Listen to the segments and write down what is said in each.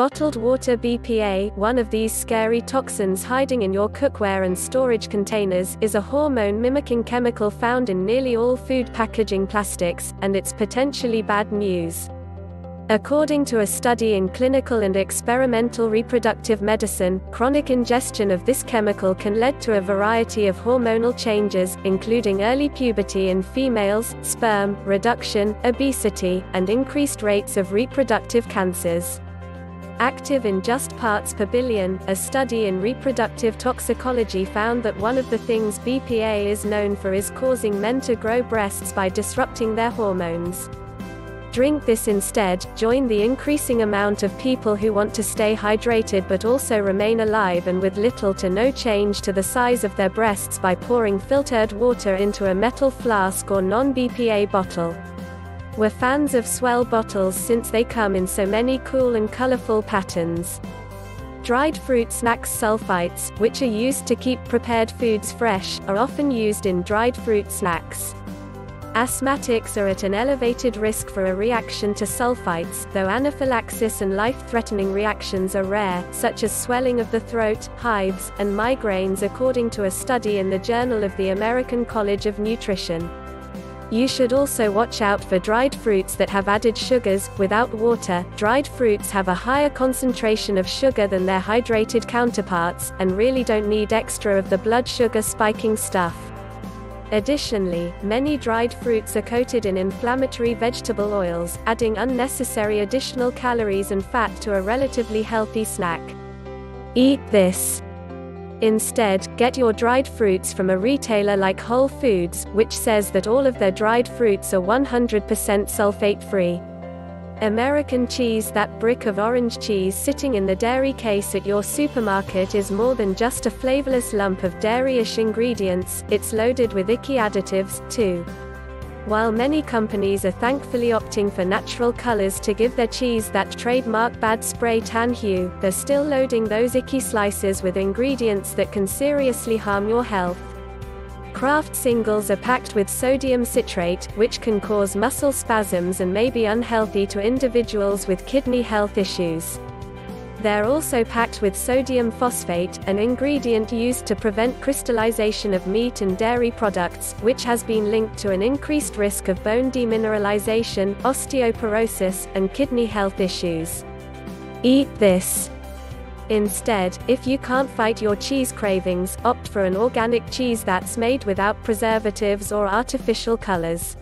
Bottled water BPA, one of these scary toxins hiding in your cookware and storage containers, is a hormone-mimicking chemical found in nearly all food packaging plastics, and it's potentially bad news. According to a study in Clinical and Experimental Reproductive Medicine, chronic ingestion of this chemical can lead to a variety of hormonal changes, including early puberty in females, sperm reduction, obesity, and increased rates of reproductive cancers. Active in just parts per billion, a study in reproductive toxicology found that one of the things BPA is known for is causing men to grow breasts by disrupting their hormones. Drink this instead. Join the increasing amount of people who want to stay hydrated but also remain alive and with little to no change to the size of their breasts by pouring filtered water into a metal flask or non-BPA bottle. We're fans of Swell bottles since they come in so many cool and colorful patterns. Dried fruit snacks sulfites, which are used to keep prepared foods fresh, are often used in dried fruit snacks. Asthmatics are at an elevated risk for a reaction to sulfites, though anaphylaxis and life-threatening reactions are rare, such as swelling of the throat, hives, and migraines, according to a study in the Journal of the American College of Nutrition. You should also watch out for dried fruits that have added sugars. Without water, dried fruits have a higher concentration of sugar than their hydrated counterparts, and really don't need extra of the blood sugar spiking stuff. Additionally, many dried fruits are coated in inflammatory vegetable oils, adding unnecessary additional calories and fat to a relatively healthy snack. Eat this. Instead, get your dried fruits from a retailer like Whole Foods, which says that all of their dried fruits are 100% sulfate-free. American cheese. That brick of orange cheese sitting in the dairy case at your supermarket is more than just a flavorless lump of dairy-ish ingredients, it's loaded with icky additives, too. While many companies are thankfully opting for natural colors to give their cheese that trademark bad spray tan hue, they're still loading those icky slices with ingredients that can seriously harm your health. Kraft singles are packed with sodium citrate, which can cause muscle spasms and may be unhealthy to individuals with kidney health issues. They're also packed with sodium phosphate, an ingredient used to prevent crystallization of meat and dairy products, which has been linked to an increased risk of bone demineralization, osteoporosis, and kidney health issues. Eat this. Instead, if you can't fight your cheese cravings, opt for an organic cheese that's made without preservatives or artificial colors.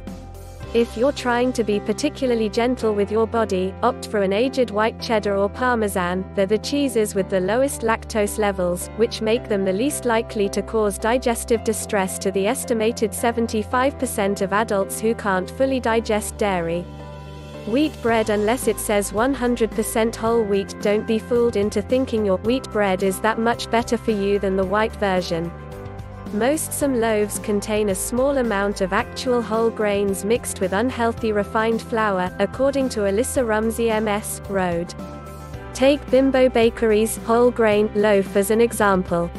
If you're trying to be particularly gentle with your body, opt for an aged white cheddar or Parmesan. They're the cheeses with the lowest lactose levels, which make them the least likely to cause digestive distress to the estimated 75% of adults who can't fully digest dairy. Wheat bread. Unless it says 100% whole wheat, don't be fooled into thinking your wheat bread is that much better for you than the white version. Some loaves contain a small amount of actual whole grains mixed with unhealthy refined flour, according to Alyssa Rumsey MS, Road. Take Bimbo Bakery's whole grain loaf as an example.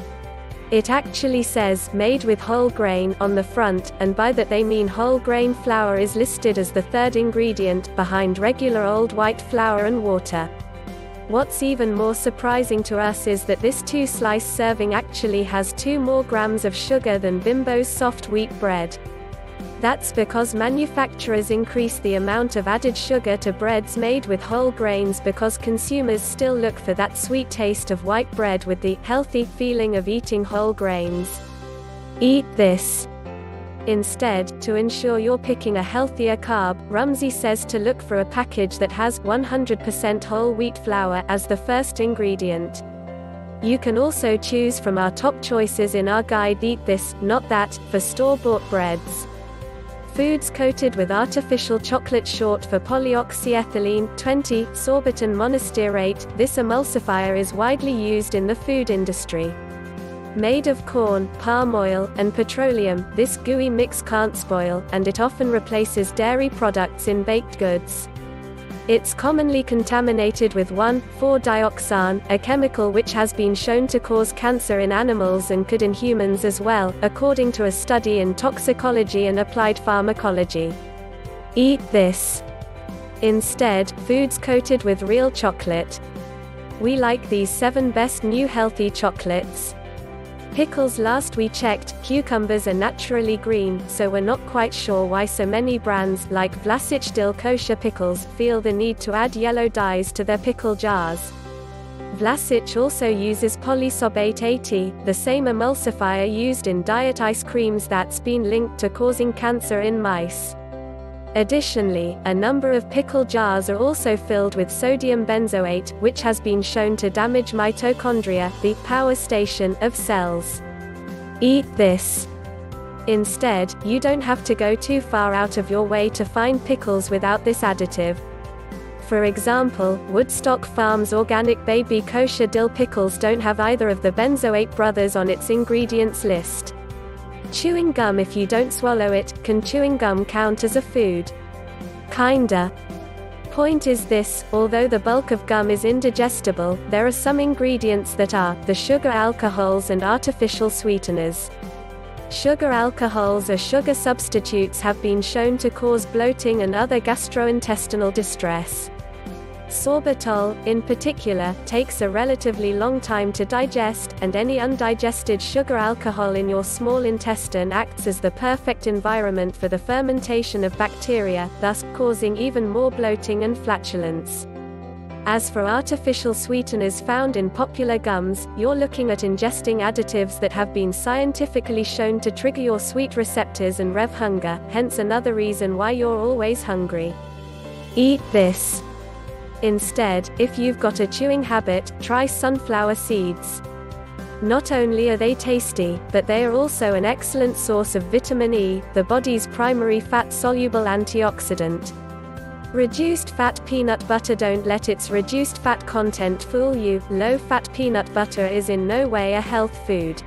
It actually says, made with whole grain, on the front, and by that they mean whole grain flour is listed as the third ingredient, behind regular old white flour and water. What's even more surprising to us is that this 2-slice serving actually has 2 more grams of sugar than Bimbo's soft wheat bread. That's because manufacturers increase the amount of added sugar to breads made with whole grains because consumers still look for that sweet taste of white bread with the healthy feeling of eating whole grains. Eat this. Instead, to ensure you're picking a healthier carb, Rumsey says to look for a package that has 100% whole wheat flour as the first ingredient. You can also choose from our top choices in our guide Eat This, Not That, for store-bought breads. Foods coated with artificial chocolate, short for polyoxyethylene 20, sorbitan monostearate. This emulsifier is widely used in the food industry. Made of corn, palm oil, and petroleum, this gooey mix can't spoil, and it often replaces dairy products in baked goods. It's commonly contaminated with 1,4-dioxane, a chemical which has been shown to cause cancer in animals and could in humans as well, according to a study in toxicology and applied pharmacology. Eat this. Instead, foods coated with real chocolate. We like these 7 best new healthy chocolates. Pickles. Last we checked, cucumbers are naturally green, so we're not quite sure why so many brands, like Vlasic Dill Kosher Pickles, feel the need to add yellow dyes to their pickle jars. Vlasic also uses polysorbate 80, the same emulsifier used in diet ice creams that's been linked to causing cancer in mice. Additionally, a number of pickle jars are also filled with sodium benzoate, which has been shown to damage mitochondria, the power station of cells. Eat this. Instead, you don't have to go too far out of your way to find pickles without this additive. For example, Woodstock Farms organic baby kosher dill pickles don't have either of the benzoate brothers on its ingredients list. Chewing gum. If you don't swallow it, can chewing gum count as a food? Kinda. Point is this, although the bulk of gum is indigestible, there are some ingredients that are, the sugar alcohols and artificial sweeteners. Sugar alcohols or sugar substitutes have been shown to cause bloating and other gastrointestinal distress. Sorbitol, in particular, takes a relatively long time to digest, and any undigested sugar alcohol in your small intestine acts as the perfect environment for the fermentation of bacteria, thus causing even more bloating and flatulence. As for artificial sweeteners found in popular gums, you're looking at ingesting additives that have been scientifically shown to trigger your sweet receptors and rev hunger, hence another reason why you're always hungry. Eat this. Instead, if you've got a chewing habit, try sunflower seeds. Not only are they tasty, but they are also an excellent source of vitamin E, the body's primary fat-soluble antioxidant. Reduced fat peanut butter. Don't let its reduced fat content fool you. Low-fat peanut butter is in no way a health food.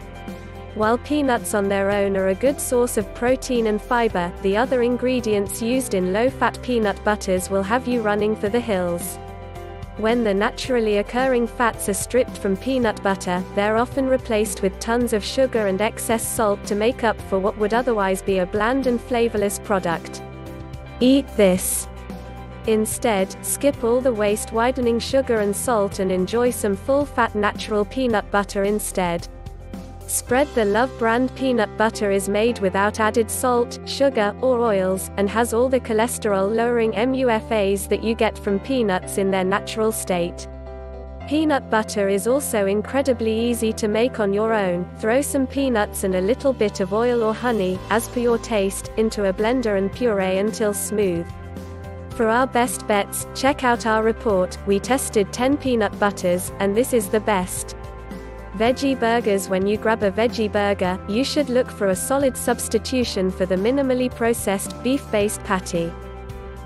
While peanuts on their own are a good source of protein and fiber, the other ingredients used in low-fat peanut butters will have you running for the hills. When the naturally occurring fats are stripped from peanut butter, they're often replaced with tons of sugar and excess salt to make up for what would otherwise be a bland and flavorless product. Eat this. Instead, skip all the waist-widening sugar and salt and enjoy some full-fat natural peanut butter instead. Spread the Love brand peanut butter is made without added salt, sugar, or oils, and has all the cholesterol-lowering MUFAs that you get from peanuts in their natural state. Peanut butter is also incredibly easy to make on your own. Throw some peanuts and a little bit of oil or honey, as per your taste, into a blender and puree until smooth. For our best bets, check out our report. We tested 10 peanut butters, and this is the best. Veggie burgers. When you grab a veggie burger, you should look for a solid substitution for the minimally processed, beef-based patty.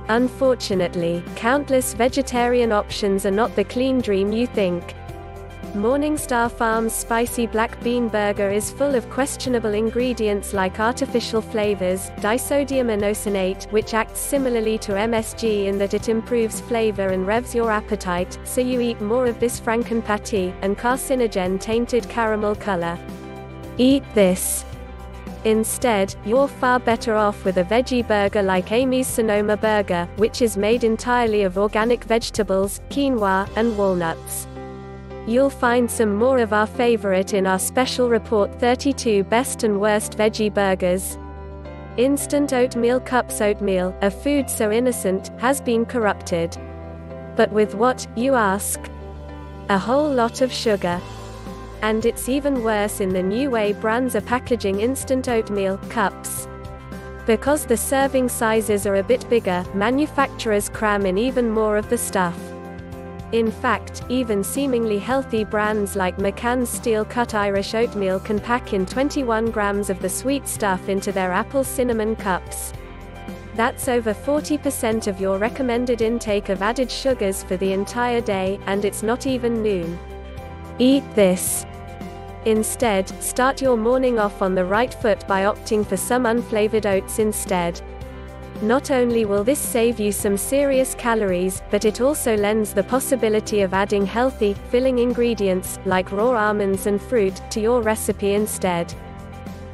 Unfortunately, countless vegetarian options are not the clean dream you think. Morningstar Farms Spicy Black Bean Burger is full of questionable ingredients like artificial flavors, disodium inosinate, which acts similarly to MSG in that it improves flavor and revs your appetite, so you eat more of this frankenpatty, and carcinogen-tainted caramel color. Eat this. Instead, you're far better off with a veggie burger like Amy's Sonoma Burger, which is made entirely of organic vegetables, quinoa, and walnuts. You'll find some more of our favorite in our special report: 32 Best and Worst Veggie Burgers. Instant oatmeal cups. Oatmeal, a food so innocent, has been corrupted. But with what, you ask? A whole lot of sugar. And it's even worse in the new way brands are packaging instant oatmeal cups. Because the serving sizes are a bit bigger, manufacturers cram in even more of the stuff. In fact, even seemingly healthy brands like McCann's steel-cut Irish oatmeal can pack in 21 grams of the sweet stuff into their apple cinnamon cups. That's over 40% of your recommended intake of added sugars for the entire day, and it's not even noon. Eat this. Instead, start your morning off on the right foot by opting for some unflavored oats instead. Not only will this save you some serious calories, but it also lends the possibility of adding healthy, filling ingredients, like raw almonds and fruit, to your recipe instead.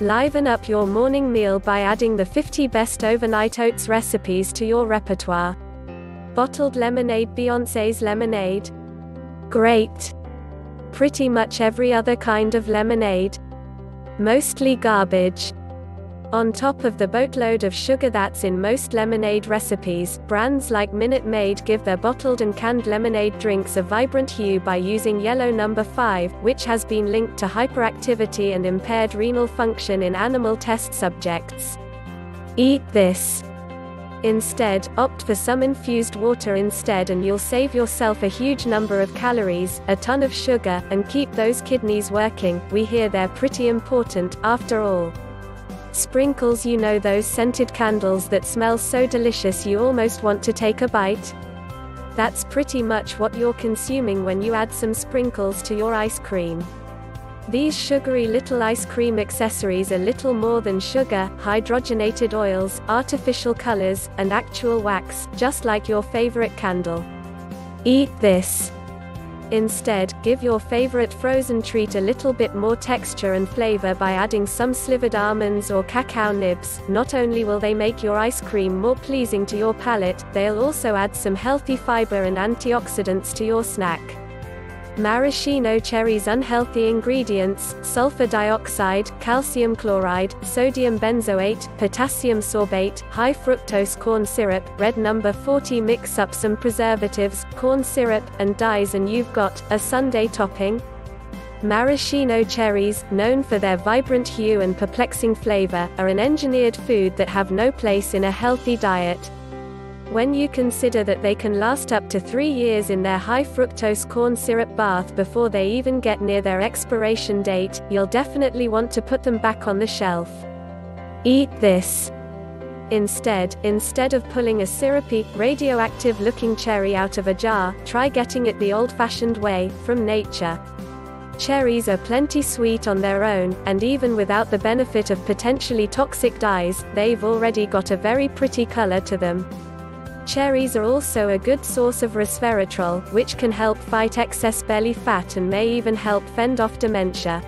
Liven up your morning meal by adding the 50 best overnight oats recipes to your repertoire. Bottled lemonade. Beyoncé's lemonade. Great. Pretty much every other kind of lemonade. Mostly garbage. On top of the boatload of sugar that's in most lemonade recipes, brands like Minute Maid give their bottled and canned lemonade drinks a vibrant hue by using yellow number 5, which has been linked to hyperactivity and impaired renal function in animal test subjects. Eat this. Instead, opt for some infused water instead and you'll save yourself a huge number of calories, a ton of sugar, and keep those kidneys working. We hear they're pretty important, after all. Sprinkles, you know, those scented candles that smell so delicious you almost want to take a bite? That's pretty much what you're consuming when you add some sprinkles to your ice cream. These sugary little ice cream accessories are little more than sugar, hydrogenated oils, artificial colors, and actual wax, just like your favorite candle. Eat this. Instead, give your favorite frozen treat a little bit more texture and flavor by adding some slivered almonds or cacao nibs. Not only will they make your ice cream more pleasing to your palate, they'll also add some healthy fiber and antioxidants to your snack. Maraschino cherries. Unhealthy ingredients: sulfur dioxide, calcium chloride, sodium benzoate, potassium sorbate, high fructose corn syrup, red number 40. Mix up some preservatives, corn syrup, and dyes and you've got a sundae topping. Maraschino cherries, known for their vibrant hue and perplexing flavor, are an engineered food that have no place in a healthy diet. When you consider that they can last up to 3 years in their high fructose corn syrup bath before they even get near their expiration date, you'll definitely want to put them back on the shelf. Eat this. Instead of pulling a syrupy, radioactive-looking cherry out of a jar, try getting it the old-fashioned way, from nature. Cherries are plenty sweet on their own, and even without the benefit of potentially toxic dyes, they've already got a very pretty color to them. Cherries are also a good source of resveratrol, which can help fight excess belly fat and may even help fend off dementia.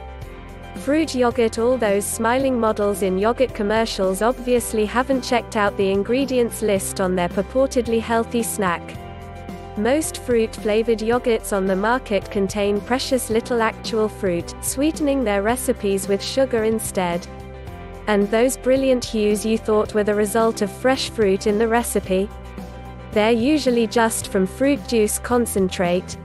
Fruit yogurt. All those smiling models in yogurt commercials obviously haven't checked out the ingredients list on their purportedly healthy snack. Most fruit-flavored yogurts on the market contain precious little actual fruit, sweetening their recipes with sugar instead. And those brilliant hues you thought were the result of fresh fruit in the recipe? They're usually just from fruit juice concentrate.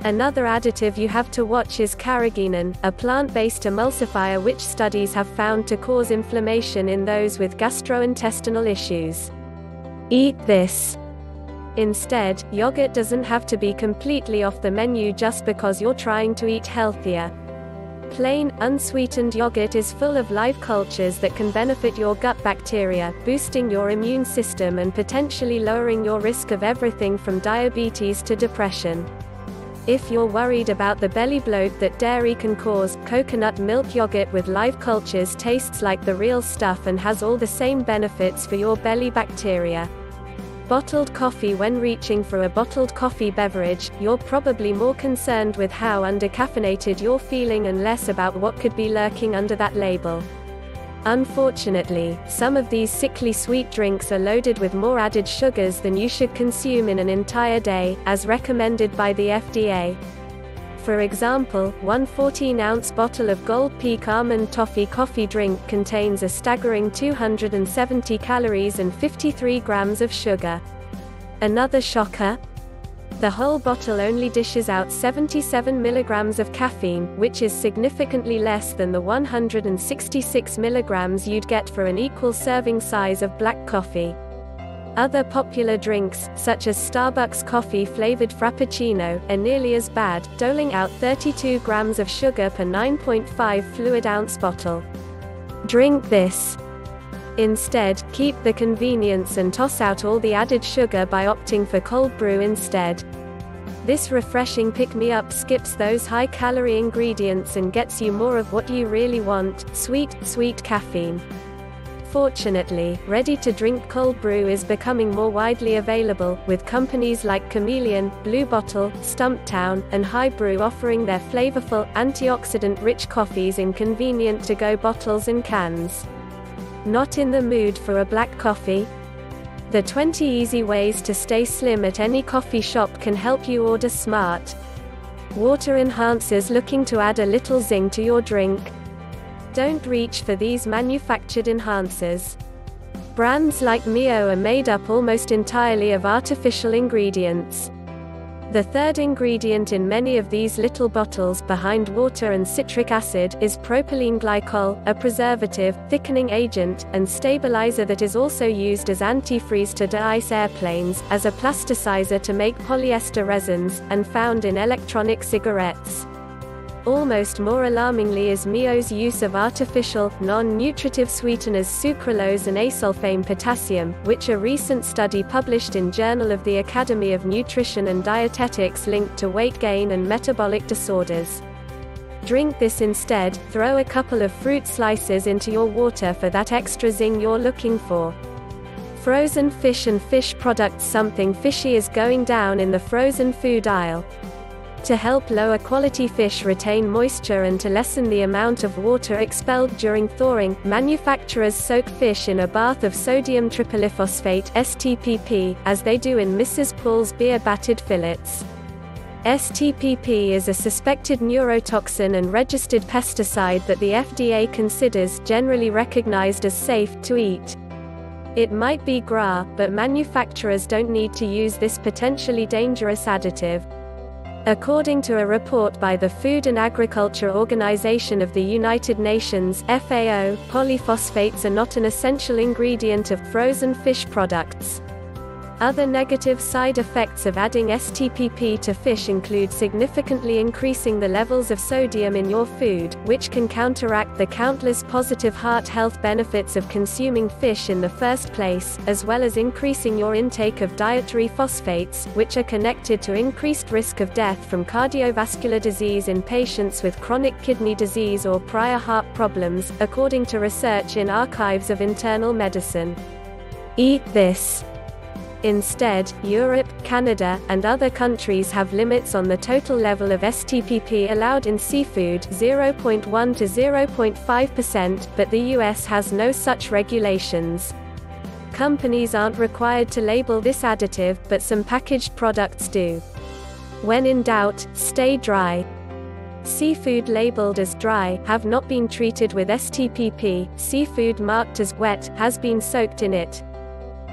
Another additive you have to watch is carrageenan, a plant-based emulsifier which studies have found to cause inflammation in those with gastrointestinal issues. Eat this. Instead, yogurt doesn't have to be completely off the menu just because you're trying to eat healthier. Plain, unsweetened yogurt is full of live cultures that can benefit your gut bacteria, boosting your immune system and potentially lowering your risk of everything from diabetes to depression. If you're worried about the belly bloat that dairy can cause, coconut milk yogurt with live cultures tastes like the real stuff and has all the same benefits for your belly bacteria. Bottled coffee. When reaching for a bottled coffee beverage, you're probably more concerned with how undercaffeinated you're feeling and less about what could be lurking under that label. Unfortunately, some of these sickly sweet drinks are loaded with more added sugars than you should consume in an entire day, as recommended by the FDA. For example, one 14-ounce bottle of Gold Peak Almond Toffee coffee drink contains a staggering 270 calories and 53 grams of sugar. Another shocker? The whole bottle only dishes out 77 milligrams of caffeine, which is significantly less than the 166 milligrams you'd get for an equal serving size of black coffee. Other popular drinks, such as Starbucks coffee-flavored Frappuccino, are nearly as bad, doling out 32 grams of sugar per 9.5 fluid-ounce bottle. Drink this. Instead, keep the convenience and toss out all the added sugar by opting for cold brew instead. This refreshing pick-me-up skips those high-calorie ingredients and gets you more of what you really want, sweet caffeine. Fortunately, ready-to-drink cold brew is becoming more widely available, with companies like Chameleon, Blue Bottle, Stumptown, and High Brew offering their flavorful, antioxidant-rich coffees in convenient to-go bottles and cans. Not in the mood for a black coffee? The 20 easy ways to stay slim at any coffee shop can help you order smart. Water enhancers looking to add a little zing to your drink? Don't reach for these manufactured enhancers. Brands like Mio are made up almost entirely of artificial ingredients. The third ingredient in many of these little bottles, behind water and citric acid, is propylene glycol, a preservative, thickening agent, and stabilizer that is also used as antifreeze to de-ice airplanes, as a plasticizer to make polyester resins, and found in electronic cigarettes. Almost more alarmingly is Mio's use of artificial, non-nutritive sweeteners sucralose and asulfame potassium, which a recent study published in Journal of the Academy of Nutrition and Dietetics linked to weight gain and metabolic disorders. Drink this instead. Throw a couple of fruit slices into your water for that extra zing you're looking for. Frozen fish and fish products. Something fishy is going down in the frozen food aisle. To help lower quality fish retain moisture and to lessen the amount of water expelled during thawing, manufacturers soak fish in a bath of sodium tripoliphosphate (STPP), as they do in Mrs. Paul's beer battered fillets. STPP is a suspected neurotoxin and registered pesticide that the FDA considers generally recognized as safe to eat. It might be GRA, but manufacturers don't need to use this potentially dangerous additive. According to a report by the Food and Agriculture Organization of the United Nations (FAO), polyphosphates are not an essential ingredient of frozen fish products. Other negative side effects of adding STPP to fish include significantly increasing the levels of sodium in your food, which can counteract the countless positive heart health benefits of consuming fish in the first place, as well as increasing your intake of dietary phosphates, which are connected to increased risk of death from cardiovascular disease in patients with chronic kidney disease or prior heart problems, according to research in Archives of Internal Medicine. Eat this. Instead, Europe, Canada, and other countries have limits on the total level of STPP allowed in seafood, 0.1 to 0.5%, but the US has no such regulations. Companies aren't required to label this additive, but some packaged products do. When in doubt, stay dry. Seafood labeled as dry have not been treated with STPP. Seafood marked as wet has been soaked in it.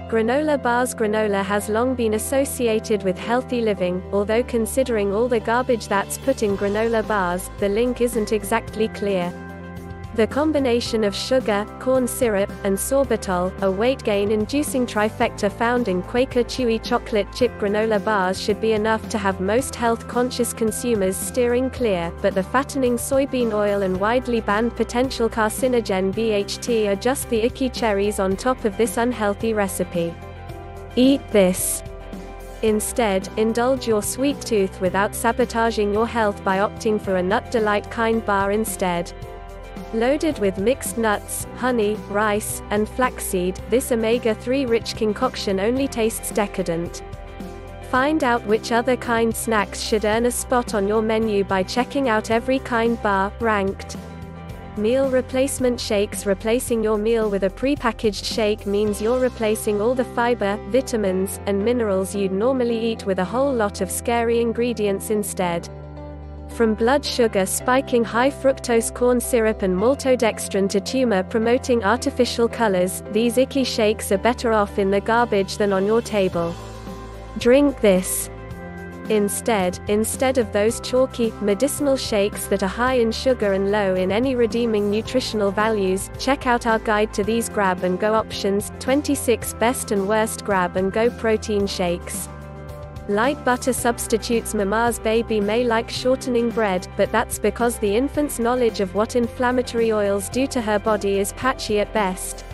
Granola bars. Granola has long been associated with healthy living, although considering all the garbage that's put in granola bars, the link isn't exactly clear. The combination of sugar, corn syrup, and sorbitol, a weight gain-inducing trifecta found in Quaker Chewy chocolate chip granola bars, should be enough to have most health-conscious consumers steering clear, but the fattening soybean oil and widely banned potential carcinogen BHT are just the icky cherries on top of this unhealthy recipe. Eat this. Instead, indulge your sweet tooth without sabotaging your health by opting for a Nut Delight kind bar instead. Loaded with mixed nuts, honey, rice, and flaxseed, this omega-3 rich concoction only tastes decadent. Find out which other kind snacks should earn a spot on your menu by checking out Every Kind Bar, ranked. Meal replacement shakes. Replacing your meal with a pre-packaged shake means you're replacing all the fiber, vitamins, and minerals you'd normally eat with a whole lot of scary ingredients instead. From blood sugar spiking high fructose corn syrup and maltodextrin to tumor-promoting artificial colors, these icky shakes are better off in the garbage than on your table. Drink this. Instead of those chalky, medicinal shakes that are high in sugar and low in any redeeming nutritional values, check out our guide to these grab-and-go options, 26 best and worst grab-and-go protein shakes. Light butter substitutes. Mama's baby may like shortening bread, but that's because the infant's knowledge of what inflammatory oils do to her body is patchy at best.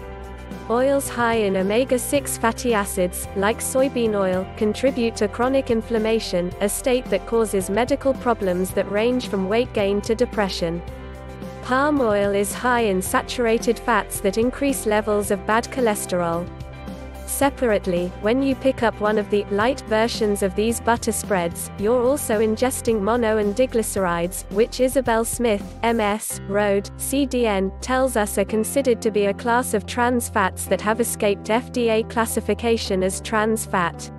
Oils high in omega-6 fatty acids, like soybean oil, contribute to chronic inflammation, a state that causes medical problems that range from weight gain to depression. Palm oil is high in saturated fats that increase levels of bad cholesterol. Separately, when you pick up one of the light versions of these butter spreads, you're also ingesting mono and diglycerides, which Isabel Smith, MS, Rhode, CDN, tells us are considered to be a class of trans fats that have escaped FDA classification as trans fat.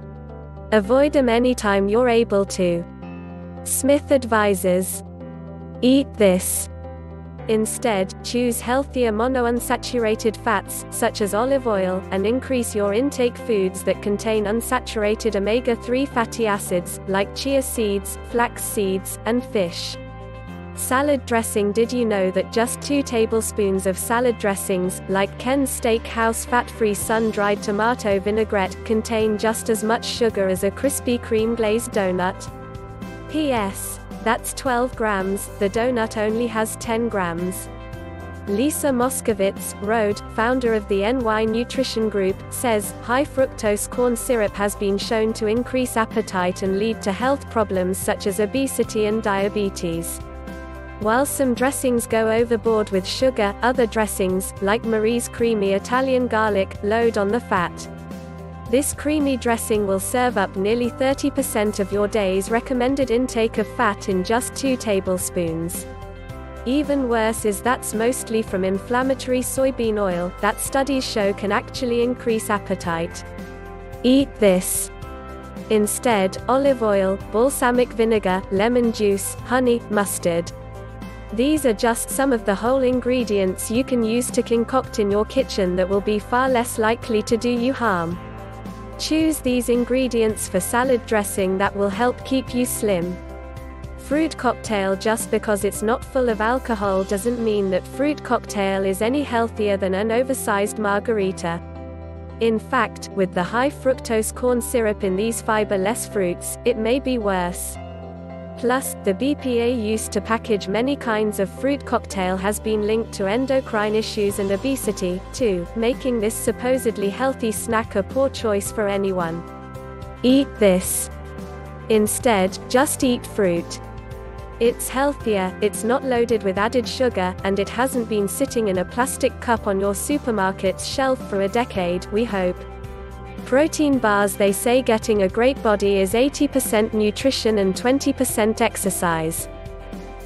Avoid them anytime you're able to. Smith advises: eat this. Instead, choose healthier monounsaturated fats, such as olive oil, and increase your intake foods that contain unsaturated omega-3 fatty acids, like chia seeds, flax seeds, and fish. Salad dressing. Did you know that just 2 tablespoons of salad dressings, like Ken's Steakhouse fat-free sun-dried tomato vinaigrette, contain just as much sugar as a Krispy Kreme glazed donut? P.S. That's 12 grams, the donut only has 10 grams. Lisa Moskovitz, Rhode, founder of the NY Nutrition Group, says, high fructose corn syrup has been shown to increase appetite and lead to health problems such as obesity and diabetes. While some dressings go overboard with sugar, other dressings, like Marie's creamy Italian garlic, load on the fat. This creamy dressing will serve up nearly 30% of your day's recommended intake of fat in just 2 tablespoons. Even worse is that's mostly from inflammatory soybean oil, that studies show can actually increase appetite. Eat this. Instead, olive oil, balsamic vinegar, lemon juice, honey, mustard. These are just some of the whole ingredients you can use to concoct in your kitchen that will be far less likely to do you harm. Choose these ingredients for salad dressing that will help keep you slim. Fruit cocktail. Just because it's not full of alcohol doesn't mean that fruit cocktail is any healthier than an oversized margarita. In fact, with the high fructose corn syrup in these fiber-less fruits, it may be worse. Plus, the BPA used to package many kinds of fruit cocktail has been linked to endocrine issues and obesity, too, making this supposedly healthy snack a poor choice for anyone. Eat this. Instead, just eat fruit. It's healthier, it's not loaded with added sugar, and it hasn't been sitting in a plastic cup on your supermarket's shelf for a decade, we hope. Protein bars. They say getting a great body is 80% nutrition and 20% exercise.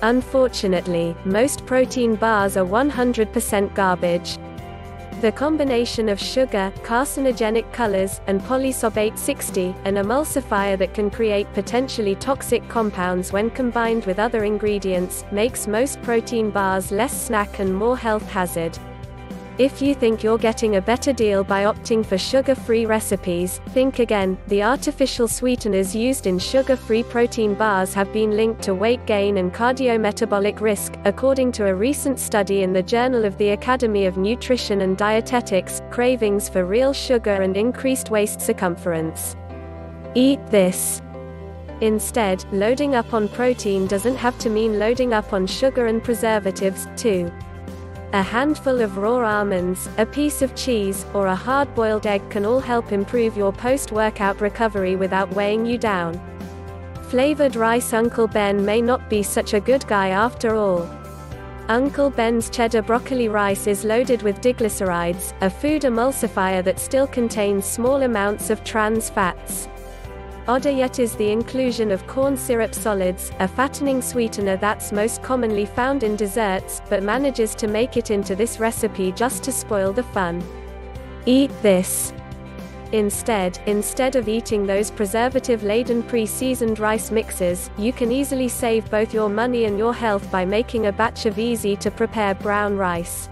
Unfortunately, most protein bars are 100% garbage. The combination of sugar, carcinogenic colors, and polysorbate 60, an emulsifier that can create potentially toxic compounds when combined with other ingredients, makes most protein bars less snack and more health hazard. If you think you're getting a better deal by opting for sugar-free recipes, think again. The artificial sweeteners used in sugar-free protein bars have been linked to weight gain and cardiometabolic risk, according to a recent study in the Journal of the Academy of Nutrition and Dietetics. Cravings for real sugar and increased waist circumference. Eat this. Instead, loading up on protein doesn't have to mean loading up on sugar and preservatives, too. A handful of raw almonds, a piece of cheese, or a hard-boiled egg can all help improve your post-workout recovery without weighing you down. Flavored rice. Uncle Ben may not be such a good guy after all. Uncle Ben's cheddar broccoli rice is loaded with diglycerides, a food emulsifier that still contains small amounts of trans fats. Odder yet is the inclusion of corn syrup solids, a fattening sweetener that's most commonly found in desserts, but manages to make it into this recipe just to spoil the fun. Eat this. Instead of eating those preservative-laden pre-seasoned rice mixes, you can easily save both your money and your health by making a batch of easy-to-prepare brown rice.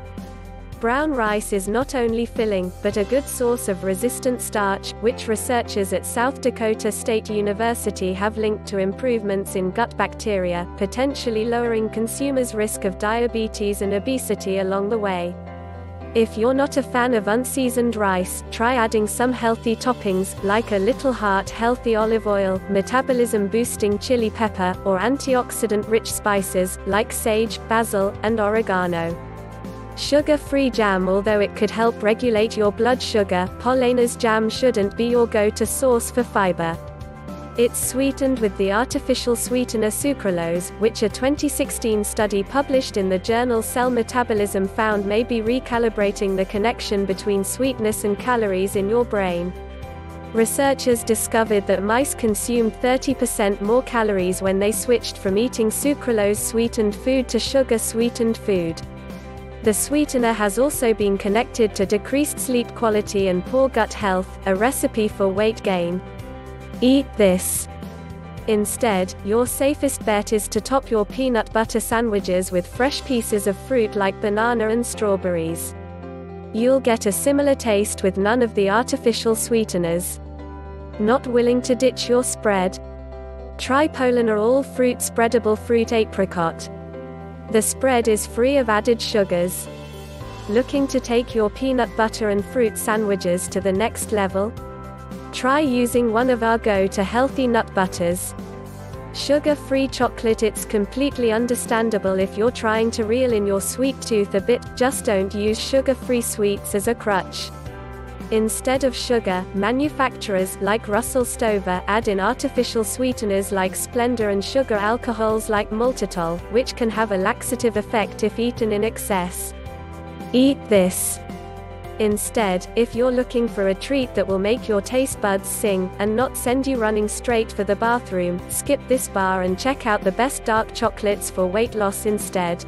Brown rice is not only filling, but a good source of resistant starch, which researchers at South Dakota State University have linked to improvements in gut bacteria, potentially lowering consumers' risk of diabetes and obesity along the way. If you're not a fan of unseasoned rice, try adding some healthy toppings, like a Little Heart healthy olive oil, metabolism-boosting chili pepper, or antioxidant-rich spices, like sage, basil, and oregano. Sugar-free jam. Although it could help regulate your blood sugar, Polainer's jam shouldn't be your go-to source for fiber. It's sweetened with the artificial sweetener sucralose, which a 2016 study published in the journal Cell Metabolism found may be recalibrating the connection between sweetness and calories in your brain. Researchers discovered that mice consumed 30% more calories when they switched from eating sucralose-sweetened food to sugar-sweetened food. The sweetener has also been connected to decreased sleep quality and poor gut health, a recipe for weight gain. Eat this. Instead, your safest bet is to top your peanut butter sandwiches with fresh pieces of fruit like banana and strawberries. You'll get a similar taste with none of the artificial sweeteners. Not willing to ditch your spread? Try Polana all-fruit spreadable fruit apricot. The spread is free of added sugars. Looking to take your peanut butter and fruit sandwiches to the next level? Try using one of our go-to-healthy nut butters. Sugar-free chocolate. It's completely understandable if you're trying to reel in your sweet tooth a bit, just don't use sugar-free sweets as a crutch. Instead of sugar, manufacturers, like Russell Stover, add in artificial sweeteners like Splenda and sugar alcohols like maltitol, which can have a laxative effect if eaten in excess. Eat this. Instead, if you're looking for a treat that will make your taste buds sing, and not send you running straight for the bathroom, skip this bar and check out the best dark chocolates for weight loss instead.